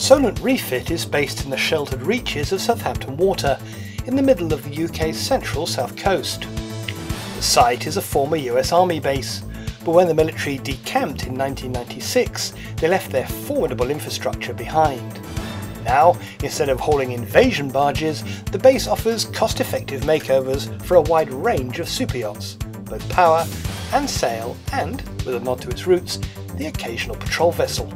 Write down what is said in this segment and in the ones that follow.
Solent Refit is based in the sheltered reaches of Southampton Water, in the middle of the UK's central south coast. The site is a former US Army base, but when the military decamped in 1996, they left their formidable infrastructure behind. Now, instead of hauling invasion barges, the base offers cost-effective makeovers for a wide range of superyachts, both power and sail, and, with a nod to its roots, the occasional patrol vessel.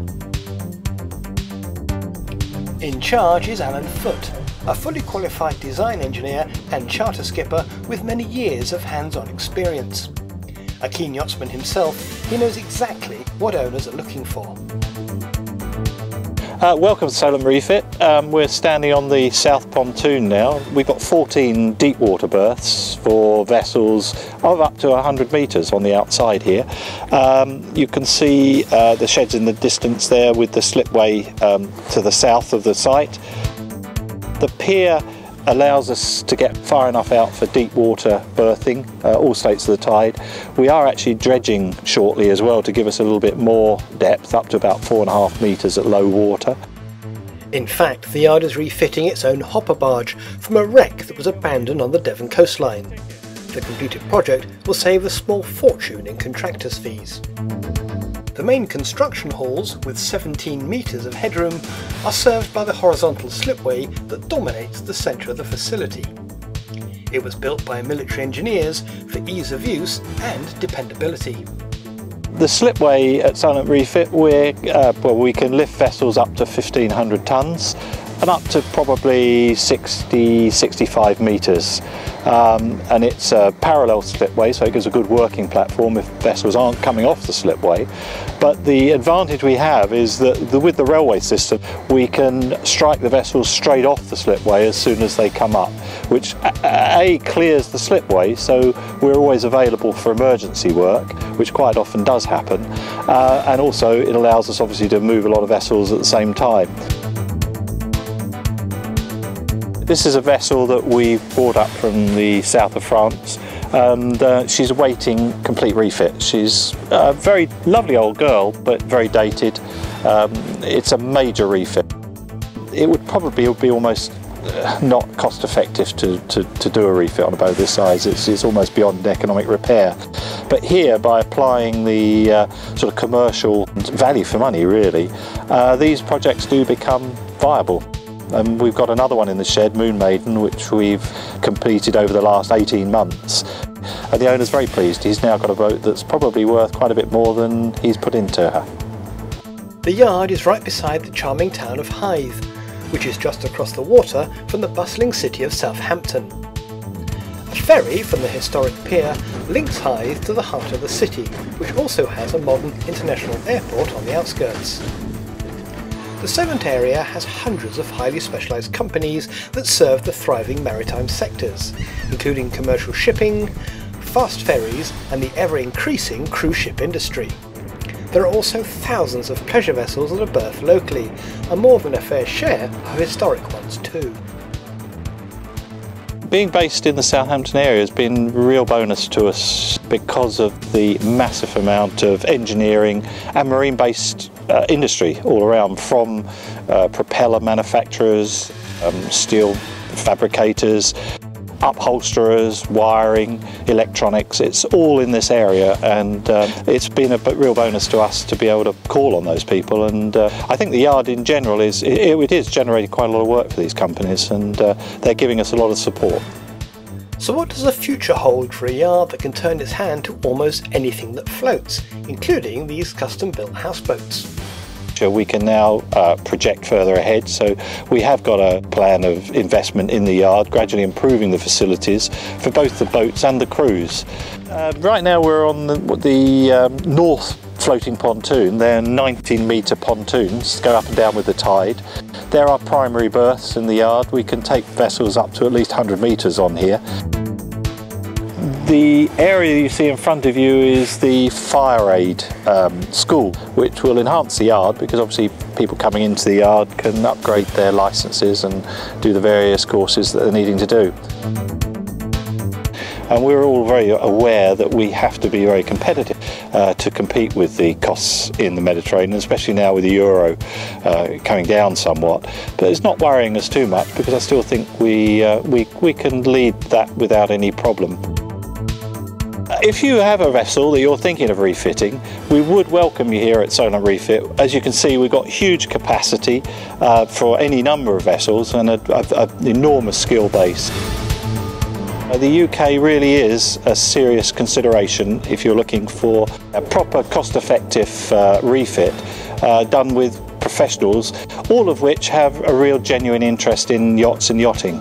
In charge is Alan Foote, a fully qualified design engineer and charter skipper with many years of hands-on experience. A keen yachtsman himself, he knows exactly what owners are looking for. Welcome to Solent Refit. We're standing on the south pontoon now. We've got 14 deep water berths for vessels of up to 100 metres on the outside here. You can see the sheds in the distance there with the slipway to the south of the site. The pier allows us to get far enough out for deep water berthing, all states of the tide. We are actually dredging shortly as well to give us a little bit more depth, up to about 4.5 metres at low water. In fact, the yard is refitting its own hopper barge from a wreck that was abandoned on the Devon coastline. The completed project will save a small fortune in contractors' fees. The main construction halls, with 17 metres of headroom, are served by the horizontal slipway that dominates the centre of the facility. It was built by military engineers for ease of use and dependability. The slipway at Solent Refit, we can lift vessels up to 1,500 tonnes and up to probably 60-65 metres. And it's a parallel slipway, so it gives a good working platform if vessels aren't coming off the slipway. But the advantage we have is that with the railway system, we can strike the vessels straight off the slipway as soon as they come up, which A, clears the slipway, so we're always available for emergency work, which quite often does happen, and also it allows us obviously to move a lot of vessels at the same time. This is a vessel that we brought up from the south of France, and she's awaiting complete refit. She's a very lovely old girl, but very dated. It's a major refit. It would probably be almost not cost effective to do a refit on a boat this size. It's almost beyond economic repair. But here, by applying the sort of commercial value for money really, these projects do become viable. And we've got another one in the shed, Moon Maiden, which we've completed over the last 18 months. And the owner's very pleased. He's now got a boat that's probably worth quite a bit more than he's put into her. The yard is right beside the charming town of Hythe, which is just across the water from the bustling city of Southampton. A ferry from the historic pier links Hythe to the heart of the city, which also has a modern international airport on the outskirts. The Solent area has hundreds of highly specialised companies that serve the thriving maritime sectors, including commercial shipping, fast ferries and the ever-increasing cruise ship industry. There are also thousands of pleasure vessels that are berthed locally, and more than a fair share of historic ones too. Being based in the Southampton area has been a real bonus to us because of the massive amount of engineering and marine-based industry all around, from propeller manufacturers, steel fabricators, upholsterers, wiring, electronics. It's all in this area, and it's been a real bonus to us to be able to call on those people. And I think the yard in general is generating quite a lot of work for these companies, and they're giving us a lot of support. So what does the future hold for a yard that can turn its hand to almost anything that floats, including these custom-built houseboats? We can now project further ahead, so we have got a plan of investment in the yard, gradually improving the facilities for both the boats and the crews. Right now we're on the north floating pontoon. They're 19-metre pontoons, go up and down with the tide. There are primary berths in the yard. We can take vessels up to at least 100 metres on here. The area you see in front of you is the fire aid school, which will enhance the yard because obviously people coming into the yard can upgrade their licences and do the various courses that they're needing to do. and we're all very aware that we have to be very competitive to compete with the costs in the Mediterranean, especially now with the euro coming down somewhat. But it's not worrying us too much, because I still think we can lead that without any problem. If you have a vessel that you're thinking of refitting, we would welcome you here at Solent Refit. As you can see, we've got huge capacity for any number of vessels and an enormous skill base. The UK really is a serious consideration if you're looking for a proper cost-effective refit done with professionals, all of which have a real genuine interest in yachts and yachting.